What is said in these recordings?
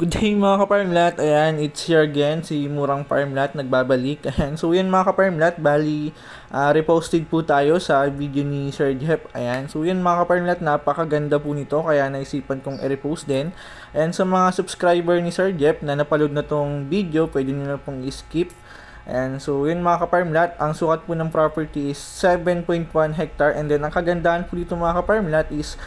Good day mga ka-Farmlat. Ayan, it's here again, si Murang Farmlat, nagbabalik. Ayan, so yan mga ka-Farmlat, bali, reposted po tayo sa video ni Sir Jeff. Ayan, so yan mga ka-Farmlat, napakaganda po nito, kaya naisipan kong i-repost din. Ayan, sa mga subscriber ni Sir Jeff na napaload na tong video, pwede nyo na pong i-skip. Ayan, so yun mga ka-Farmlat, ang sukat po ng property is 7.1 hectare, and then ang kagandahan po dito mga ka-Farmlat is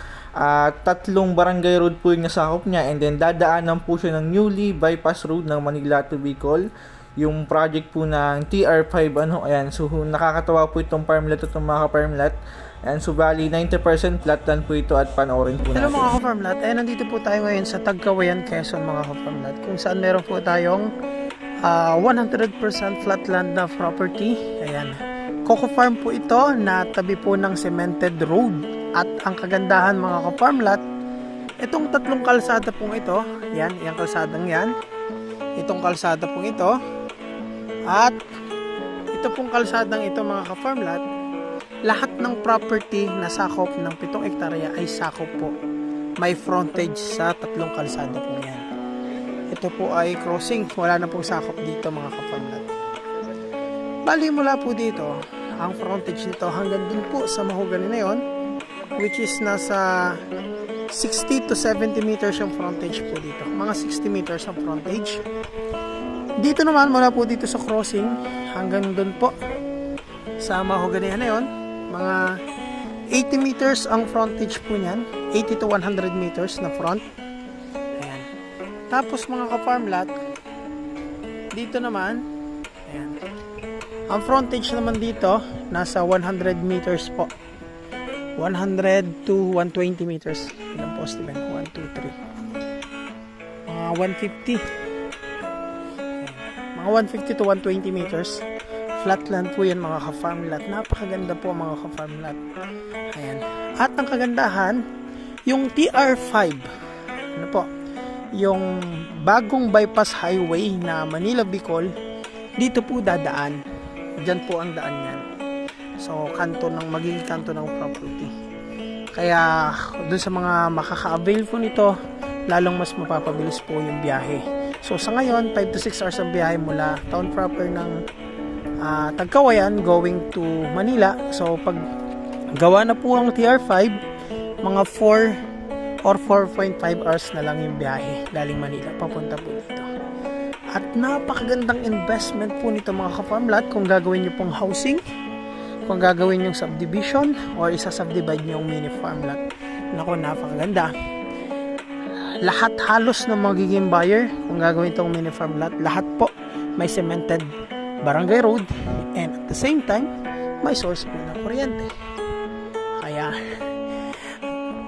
tatlong barangay road po yung nasakop niya, and then dadaanan po siya ng newly bypass road ng Manila to Bicol, yung project po ng TR5 ayan, so nakakatawa po itong farmlet at itong mga ka-farmlet. And so bali 90% flat land po ito at panoorin po natin. Hello mga ka-farmlet, nandito po tayo ngayon sa Tagkawayan, Quezon mga ka-farmlet, kung saan meron po tayong 100% flat land na property. Ayan, Coco Farm po ito na tabi po ng cemented road. At ang kagandahan mga ka-farmlat, itong tatlong kalsada pong ito, yan, yung kalsadang yan, itong kalsada pong ito, at ito pong kalsadang ito mga ka-farmlat, lahat ng property na sakop ng 7 hektarya ay sakop po. May frontage sa tatlong kalsada po yan. Ito po ay crossing, wala na pong sakop dito mga ka-farmlat. Bali mula po dito, ang frontage nito hanggang dun po sa mahogany na yon, which is nasa 60 to 70 meters yung frontage po dito. Mga 60 meters ang frontage. Dito naman, mula po dito sa crossing, hanggang doon po sa mahoganihan na yun, mga 80 meters ang frontage po niyan. 80 to 100 meters na front. Ayan. Tapos mga ka-farmlat, dito naman, ayan, ang frontage naman dito, nasa 100 meters po. 100 to 120 meters. Ilang poste ba? 1, 2, 3. Mga 150. Mga 150 to 120 meters. Flatland po yan mga ka-farmlat. Napakaganda po mga ka-farmlat. Ayan. At ang kagandahan, yung TR5, ano po, yung bagong bypass highway na Manila Bicol, dito po dadaan. Diyan po ang daan yan. So, magiging kanto ng property. Kaya, dun sa mga makaka-avail po nito, lalong mas mapapabilis po yung biyahe. So, sa ngayon, 5 to 6 hours ang biyahe mula town proper ng Tagkawayan going to Manila. So, pag gawa na po ang TR5, mga 4 or 4.5 hours na lang yung biyahe galing Manila, papunta po dito. At napakagandang investment po nito mga ka-farmlat kung gagawin nyo pong housing, kung gagawin yung subdivision or isa-subdivide yung mini farmlat. Naku, napakaganda. Lahat halos ng magiging buyer kung gagawin itong mini farmlat, lahat po may cemented barangay road, and at the same time may source po ng kuryente. Kaya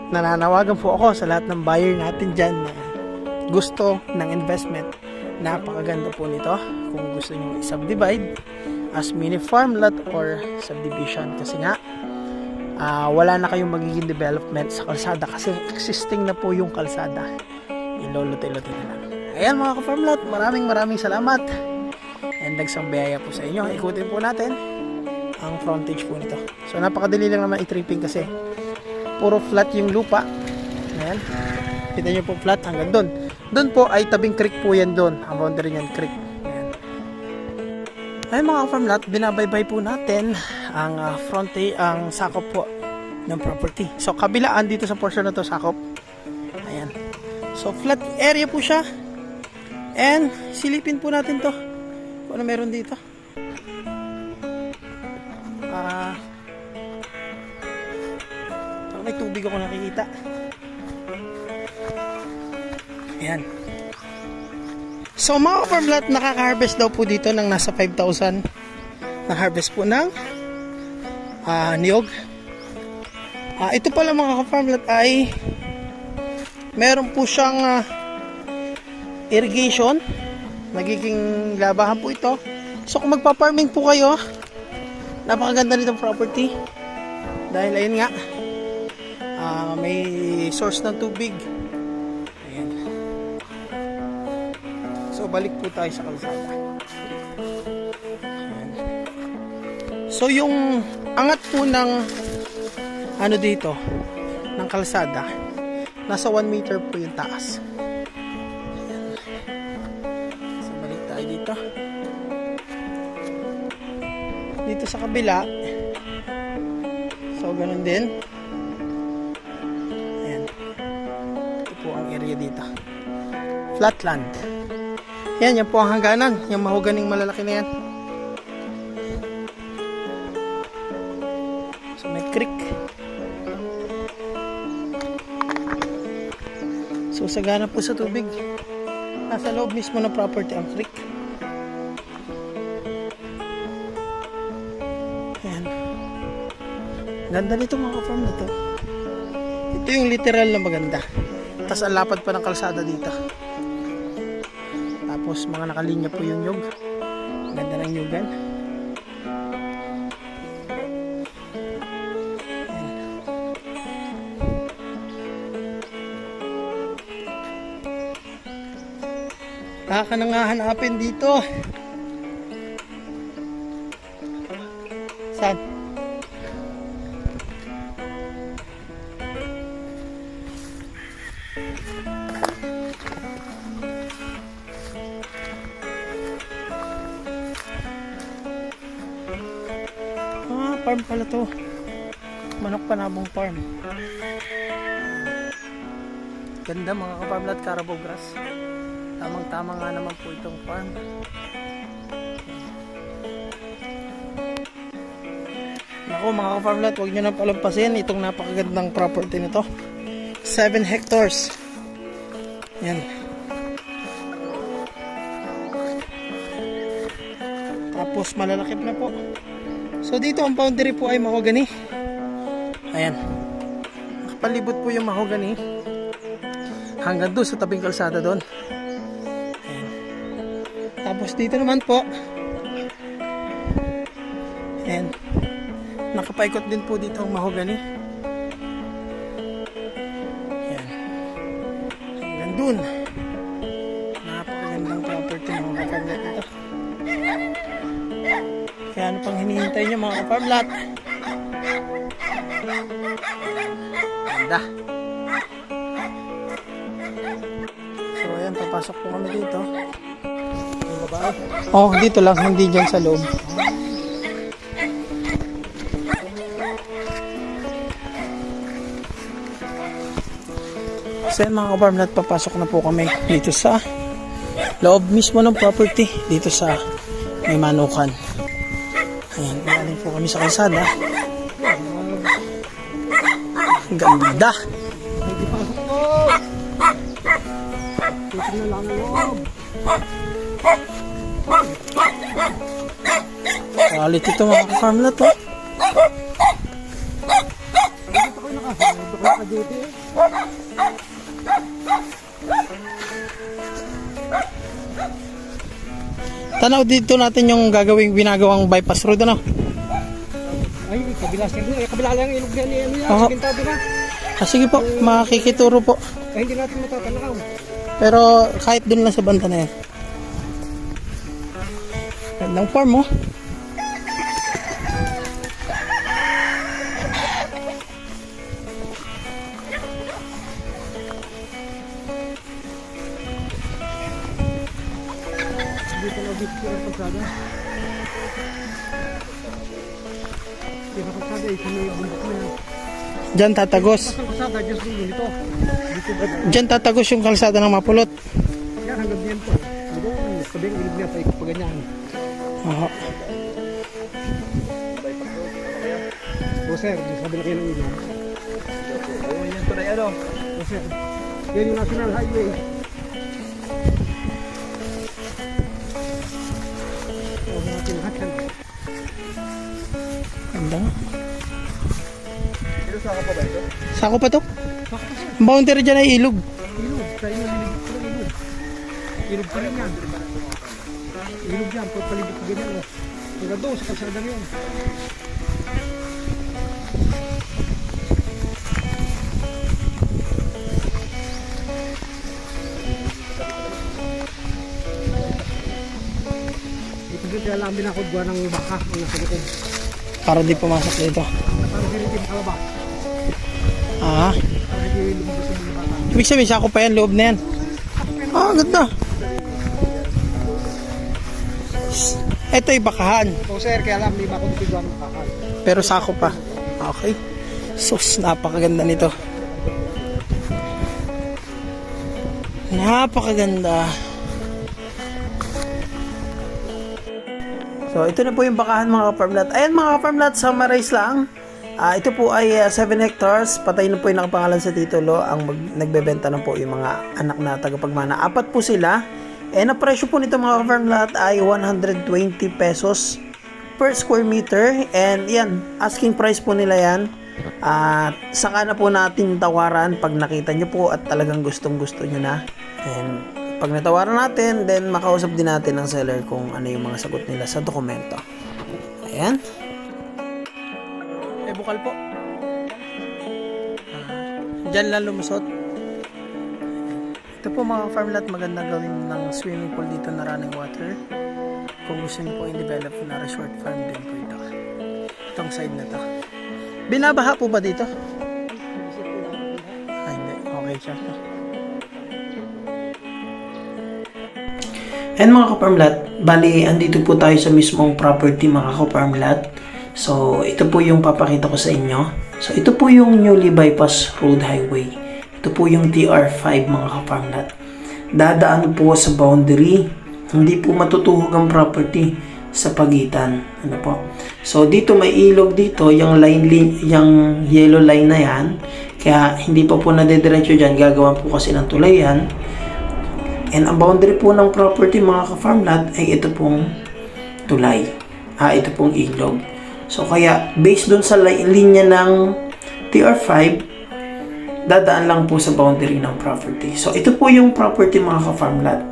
nananawagan po ako sa lahat ng buyer natin dyan na gusto ng investment. Napakaganda po nito kung gusto nyo i-subdivide as mini farmlat or subdivision, kasi nga wala na kayong magiging development sa kalsada kasi existing na po yung kalsada, ilolote-lote na lang. Ayan mga ka-farmlat, maraming salamat and nagsang biyaya po sa inyo. Ikutin po natin ang frontage po nito. So napakadali lang naman i-tripping kasi puro flat yung lupa. Ayan, kita nyo po flat hanggang doon. Doon po ay tabing creek po yan doon, ang boundary niyan creek. Ay mga ka-farmlat, binabaybay po natin ang frontage, ang sakop po ng property. So kabilaan dito sa portion na to sakop. Ayan. So flat area po siya. And silipin po natin to. Kung ano meron dito. May tubig ako nakikita. Ayan. So mga ka-farmlat, nakaka-harvest daw po dito ng nasa 5,000 na harvest po ng niyog. Ito pala mga ka-farmlat ay meron po siyang irrigation. Magiging labahan po ito. So kung magpa-farming po kayo, napakaganda nitong property. Dahil ayun nga, may source ng tubig. So balik po tayo sa kalsada. So yung angat po ng dito ng kalsada, nasa 1 meter po yung taas. Ayan. dito sa kabila. So, ganun din. Ayan. Ito po ang area dito. Flatland. Yan po ang hangganan. Yung mahuganing malalaki na yan. So, may creek. So, sagana po sa tubig. Nasa loob mismo ng property ang creek. Ayan. Ganda nito mga ka-farm na to. Ito yung literal na maganda. Tapos ang lapad pa ng kalsada dito. Tapos mga nakalinya po yung nyug. Ganda ng nyugan. Kaka nang hahanapin dito. Saan? Farm pala to. Manok Panabong Farm. Ganda mga ka-farmlat, Carabao grass. Tamang-tama nga naman po itong farm. Naku mga ka-farmlat, huwag nyo na palampasin itong napakagandang property nito. 7 hectares. Yan. Tapos malalakip na po. So dito ang boundary po ay mahogany. Ayan. Nakapalibot po yung mahogany hanggang doon sa tabing kalsada doon. Ayan. Tapos dito naman po, ayan, nakapaikot din po dito ang mahogany. Ayan. Hanggang doon. Napakagandang property mga ka-farmlat ito. Kaya ano pang hinihintay nyo mga ka-farmlat? Ganda. So ayan, papasok po kami dito. Oh, dito lang, hindi dyan sa loob. So ayan mga ka-farmlat, papasok na po kami dito sa loob mismo ng property. Dito sa may manukan. Ayan, galing po kami sa kalsada. Ganda. Quality ito mga ka-farmlat to. Tanaw dito natin yung ginagawang bypass road, ano? Ay, kabila lang yung ilog na yan. Oo. Pintado na. Sige po, makikituro po. Ay, hindi natin matatanaw. Pero kahit dun lang sa banda na yan. Gandang farm, oh. Dito na dito ang pagsada. Yung pagsada, ito na yung bundok na yan. Diyan tatagos. Ang pagsada, just dito. Dito ba? Diyan tatagos yung kalsada ng Mapulot. Yan, hanggang diyan po. Dito, sabi ng ilog niya, paganyan. Oo. O sir, sabi na kayo ng ilog. Yan to na yan, oh. O sir, yan yung National Highway. O natin lahat yan. Ganda. Ito saan ka pa ba ito? Sako pa to? Ang boundary dyan ay ilog. Ilog, tayo nalilibot ko ng ilog. Ilog pa rin yan. Ilog yan, palibot ko ganyan. Oh. Hanggang doon sa kalsada yan. Ito din kaya lang binakudwa ng baka ang nasa likod. Para di pumasok dito. Para hindi rin makalabas. Ah. Para hindi lumabas yung mga bata. Ibig sabihin, sako pa yan, loob na yan. Ah, ganda. Ito'y bakahan. So sir, kaya lang lima ko dito ang kakal. Pero sako pa. Okay. Sus, napakaganda nito. Napakaganda. So, ito na po yung bakahan mga ka-farmlat. Ayan mga ka-farmlat, summarize lang. Ito po ay 7 hectares. Patay na po yung nakapangalan sa titulo. Ang nagbebenta na po yung mga anak na tagapagmana. 4 po sila. And ang presyo po nito mga ka-farmlat ay 120 pesos per square meter. And yan, asking price po nila yan. Saka na po natin tawaran pag nakita nyo po at talagang gustong gusto nyo na. And pag natawaran natin, then makausap din natin ang seller kung ano yung mga sagot nila sa dokumento. Ayan. Bukal po. Diyan lang lumusot. Ito po mga farmlat, maganda gawin ng swimming pool dito na running water. Kung gusto niyo po i-develop na resort farm din po ito. Itong side na to. Binabaha po ba dito? Ay, hindi. Okay siya. And mga ka-farmlat, bali andito po tayo sa mismong property mga ka-farmlat. So, ito po yung papakita ko sa inyo. So, ito po yung newly bypass road highway. Ito po yung TR5 mga ka-farmlat. Dadaan po sa boundary. Hindi po matutuhog ang property sa pagitan. Ano po? So, dito may ilog dito. Yung yung yellow line na yan. Kaya, hindi pa po nadediretso dyan. Gagawa po kasi ng tulay yan. And ang boundary po ng property mga ka-farmlat ay ito pong tulay. Ito pong ilog. So kaya based dun sa linya ng TR5, dadaan lang po sa boundary ng property. So ito po yung property mga ka-farmlat.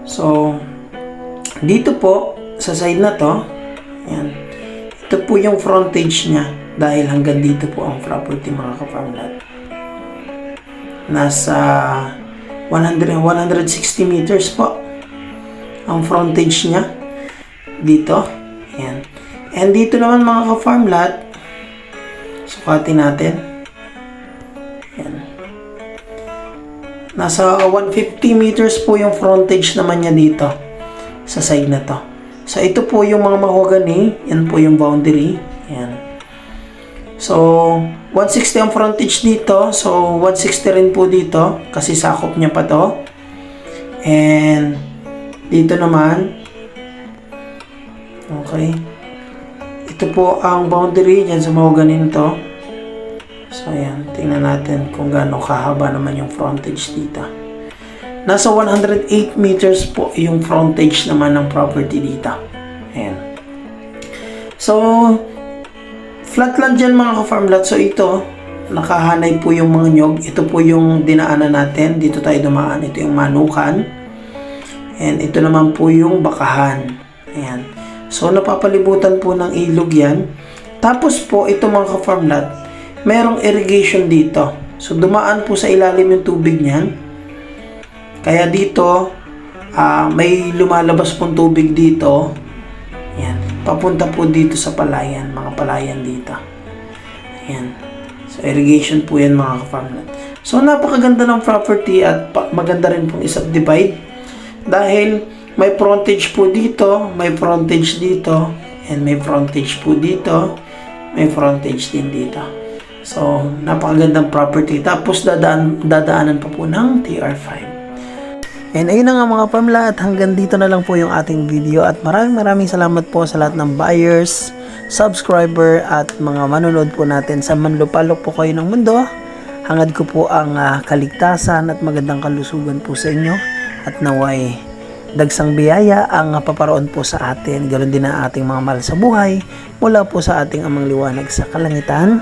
So dito po sa side na to, yan. Ito po yung frontage niya dahil hanggang dito po ang property mga ka-farmlat. Nasa 160 meters po ang frontage niya dito. Yan. And dito naman mga ka-farmlat, sukatin natin. Yan. Nasa 150 meters po yung frontage naman niya dito sa side na to. So ito po yung mga mahogany, yan po yung boundary. Yan. So 160 ang frontage dito, so 160 rin po dito kasi sakop niya pa to. And dito naman, okay, ito po ang boundary dyan sa mahogany nito. So ayan, tingnan natin kung gaano kahaba naman yung frontage dito. Nasa 108 meters po yung frontage naman ng property dito. Ayan. So flatland dyan mga ka-farmlat. So ito, nakahanay po yung mga nyog. Ito po yung dinaanan natin. Dito tayo dumaan. Ito yung manukan. And ito naman po yung bakahan. Ayan. So napapalibutan po ng ilog yan. Tapos po, ito mga ka-farmlat, merong irrigation dito. So dumaan po sa ilalim yung tubig niyan. Kaya dito, may lumalabas pong tubig dito. Ayan. Papunta po dito sa palayan, mga palayan dito. Ayan. So, irrigation po yan mga ka-farmland. So, napakaganda ng property at maganda rin pong i-subdivide. Dahil may frontage po dito, may frontage dito, and may frontage po dito, may frontage din dito. So, napakagandang property. Tapos, dadaanan pa po ng TR5. And ayun na nga mga pamla, at hanggang dito na lang po yung ating video at maraming salamat po sa lahat ng buyers, subscriber at mga manonood po natin sa manlupalok po kayo ng mundo. Hangad ko po ang kaligtasan at magandang kalusugan po sa inyo at naway dagsang biyaya ang paparoon po sa atin, ganoon din ang ating mga mahal sa buhay mula po sa ating amang liwanag sa kalangitan.